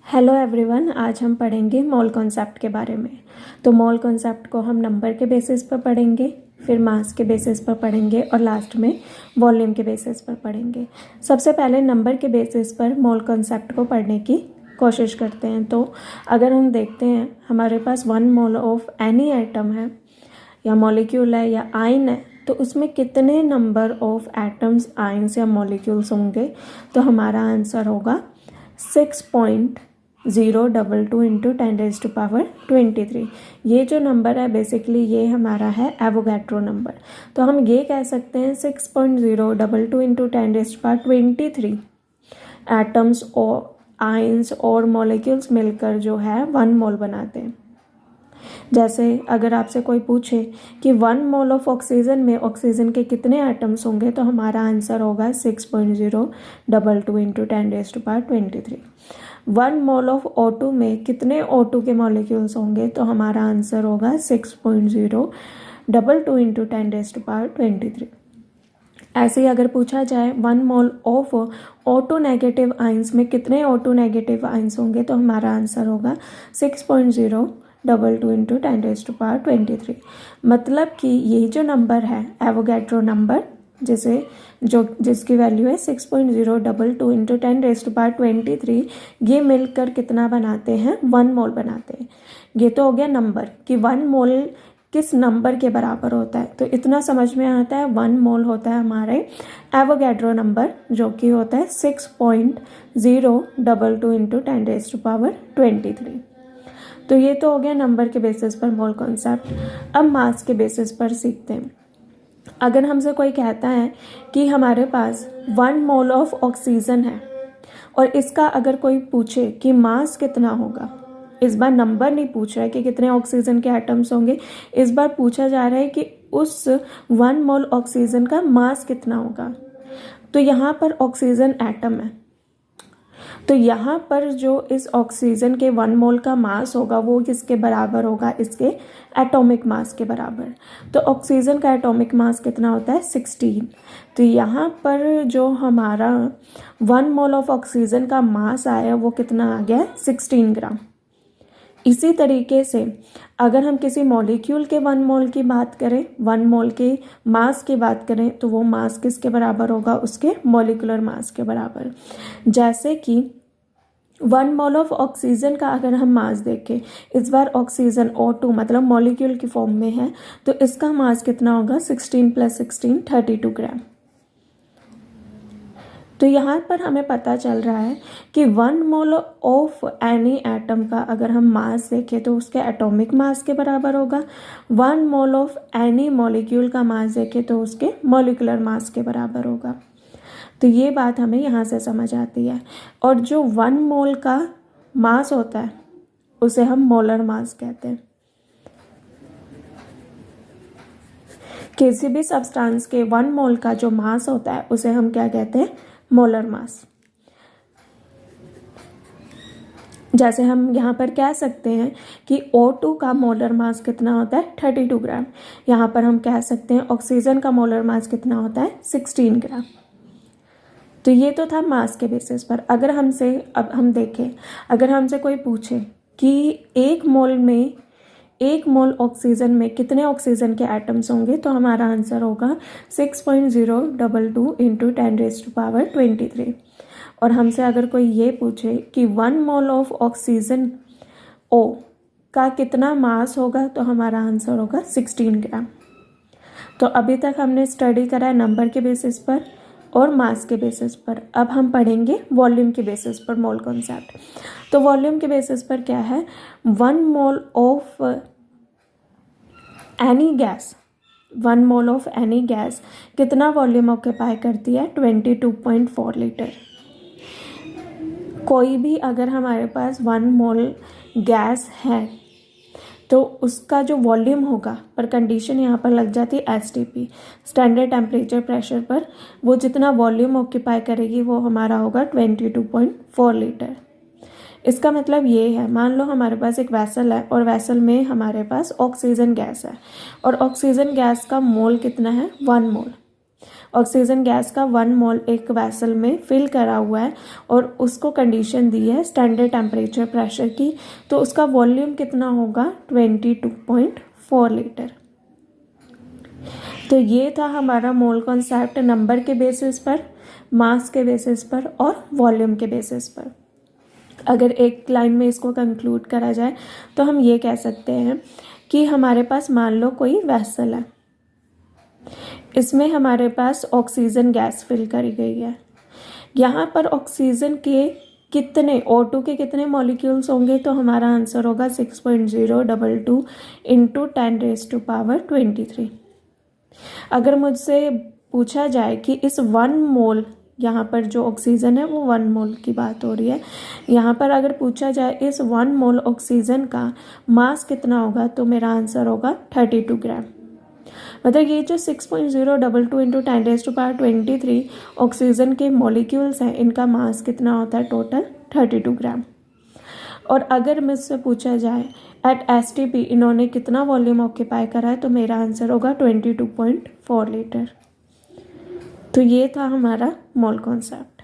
Hello everyone, आज हम पढ़ेंगे मोल कॉन्सेप्ट के बारे में। तो मोल कॉन्सेप्ट को हम नंबर के बेसिस पर पढ़ेंगे, फिर मास के बेसिस पर पढ़ेंगे और लास्ट में वॉल्यूम के बेसिस पर पढ़ेंगे। सबसे पहले नंबर के बेसिस पर मोल कॉन्सेप्ट को पढ़ने की कोशिश करते हैं। तो अगर हम देखते हैं हमारे पास 1 मोल ऑफ एनी आइटम है या मॉलिक्यूल है या आयन है, तो उसमें कितने नंबर ऑफ एटम्स, आयन्स या मॉलिक्यूल्स होंगे। तो हमारा आंसर होगा 6.022 इंटू 10⁻23। ये जो नंबर है बेसिकली ये हमारा है एवोगैड्रो नंबर। तो हम ये कह सकते हैं 6.022 इंटू 10⁻23 एटम्स और आयन्स और मॉलिक्यूल्स मिलकर जो है 1 मोल बनाते हैं। जैसे अगर आपसे कोई पूछे कि 1 मोल ऑफ ऑक्सीजन में ऑक्सीजन के कितने एटम्स होंगे, तो हमारा आंसर होगा 6.022 इंटू 10⁻23। 1 मोल ऑफ O2 में कितने O2 के मॉलिक्यूल्स होंगे, तो हमारा आंसर होगा 6.022 इंटू 10⁻23। ऐसे ही अगर पूछा जाए 1 mole of O2 negative ions में कितने O2 नेगेटिव आयंस होंगे, तो हमारा आंसर होगा 6.022 इंटू 10⁻23। मतलब कि ये जो नंबर है एवोगैड्रो नंबर, जिसकी वैल्यू है 6.022 इंटू 10⁻23, ये मिलकर कितना बनाते हैं, 1 मोल बनाते हैं। ये तो हो गया नंबर कि 1 मोल किस नंबर के बराबर होता है। तो इतना समझ में आता है 1 मोल होता है हमारे एवोगैड्रो नंबर, जो कि होता है 6.022 इंटू 10⁻23। तो ये तो हो गया नंबर के बेसिस पर मोल कॉन्सेप्ट। अब मास के बेसिस पर सीखते हैं। अगर हमसे कोई कहता है कि हमारे पास 1 मोल ऑफ ऑक्सीजन है और इसका अगर कोई पूछे कि मास कितना होगा, इस बार नंबर नहीं पूछ रहा है कि कितने ऑक्सीजन के एटम्स होंगे, इस बार पूछा जा रहा है कि उस 1 मोल ऑक्सीजन का मास कितना होगा। तो यहाँ पर ऑक्सीजन एटम है, तो यहाँ पर जो इस ऑक्सीजन के 1 मोल का मास होगा वो किसके बराबर होगा, इसके एटॉमिक मास के बराबर। तो ऑक्सीजन का एटॉमिक मास कितना होता है, 16। तो यहाँ पर जो हमारा 1 मोल ऑफ ऑक्सीजन का मास आया वो कितना आ गया, 16 ग्राम। इसी तरीके से अगर हम किसी मॉलिक्यूल के 1 मोल की बात करें, 1 मोल के मास की बात करें, तो वो मास किसके बराबर होगा, उसके मॉलिक्यूलर मास के बराबर। जैसे कि 1 मोल ऑफ ऑक्सीजन का अगर हम मास देखें, इस बार ऑक्सीजन O2 मतलब मॉलिक्यूल की फॉर्म में है, तो इसका मास कितना होगा, 16 + 16 32 ग्राम। तो यहाँ पर हमें पता चल रहा है कि 1 मोल ऑफ एनी एटम का अगर हम मास देखें तो उसके एटॉमिक मास के बराबर होगा। 1 मोल ऑफ एनी मॉलिक्यूल का मास देखें तो उसके मॉलिक्यूलर मास के बराबर होगा। तो ये बात हमें यहाँ से समझ आती है। और जो 1 मोल का मास होता है उसे हम मोलर मास कहते हैं। किसी भी सब्सटेंस के 1 मोल का जो मास होता है उसे हम क्या कहते हैं, मोलर मास। जैसे हम यहाँ पर कह सकते हैं कि O2 का मोलर मास कितना होता है, 32 ग्राम। यहाँ पर हम कह सकते हैं ऑक्सीजन का मोलर मास कितना होता है, 16 ग्राम। तो ये तो था मास के बेसिस पर। अगर हमसे अब हम देखें, अगर हमसे कोई पूछे कि 1 मोल ऑक्सीजन में कितने ऑक्सीजन के एटम्स होंगे, तो हमारा आंसर होगा 6.022 इंटू 10⁻23। और हमसे अगर कोई ये पूछे कि 1 मोल ऑफ ऑक्सीजन O का कितना मास होगा, तो हमारा आंसर होगा 16 ग्राम। तो अभी तक हमने स्टडी करा है नंबर के बेसिस पर और मास के बेसिस पर। अब हम पढ़ेंगे वॉल्यूम के बेसिस पर मोल कॉन्सेप्ट। तो वॉल्यूम के बेसिस पर क्या है, 1 mole of any gas, 1 mole of any gas कितना वॉल्यूम ऑक्यूपाई करती है, 22.4 लीटर। कोई भी अगर हमारे पास 1 मोल गैस है तो उसका जो वॉल्यूम होगा, पर कंडीशन यहाँ पर लग जाती है STP, स्टैंडर्ड टेम्परेचर प्रेशर पर, वो जितना वॉल्यूम ऑक्यूपाई करेगी वो हमारा होगा 22.4 लीटर। इसका मतलब ये है, मान लो हमारे पास एक वैसल है और वैसल में हमारे पास ऑक्सीजन गैस है और ऑक्सीजन गैस का मोल कितना है, 1 मोल। ऑक्सीजन गैस का 1 मोल एक वैसल में फिल करा हुआ है और उसको कंडीशन दी है स्टैंडर्ड टेम्परेचर प्रेशर की, तो उसका वॉल्यूम कितना होगा 22.4 लीटर। तो ये था हमारा मोल कॉन्सेप्ट नंबर के बेसिस पर, मास के बेसिस पर और वॉल्यूम के बेसिस पर। अगर एक लाइन में इसको कंक्लूड करा जाए तो हम ये कह सकते हैं कि हमारे पास मान लो कोई वेसल है, इसमें हमारे पास ऑक्सीजन गैस फिल करी गई है। यहाँ पर ऑक्सीजन के कितने O2 के कितने मॉलिक्यूल्स होंगे, तो हमारा आंसर होगा 6.022 इंटू 10⁻23। अगर मुझसे पूछा जाए कि इस 1 मोल, यहाँ पर जो ऑक्सीजन है वो 1 मोल की बात हो रही है, यहाँ पर अगर पूछा जाए इस 1 मोल ऑक्सीजन का मास कितना होगा, तो मेरा आंसर होगा 32 ग्राम। मतलब ये जो 6.022 इंटू 10⁻23 ऑक्सीजन के मॉलिक्यूल्स हैं, इनका मास कितना होता है टोटल 32 ग्राम। और अगर मुझसे पूछा जाए एट STP इन्होंने कितना वॉल्यूम ऑक्यूपाई करा है, तो मेरा आंसर होगा 22.4 लीटर। तो ये था हमारा मोल कॉन्सेप्ट।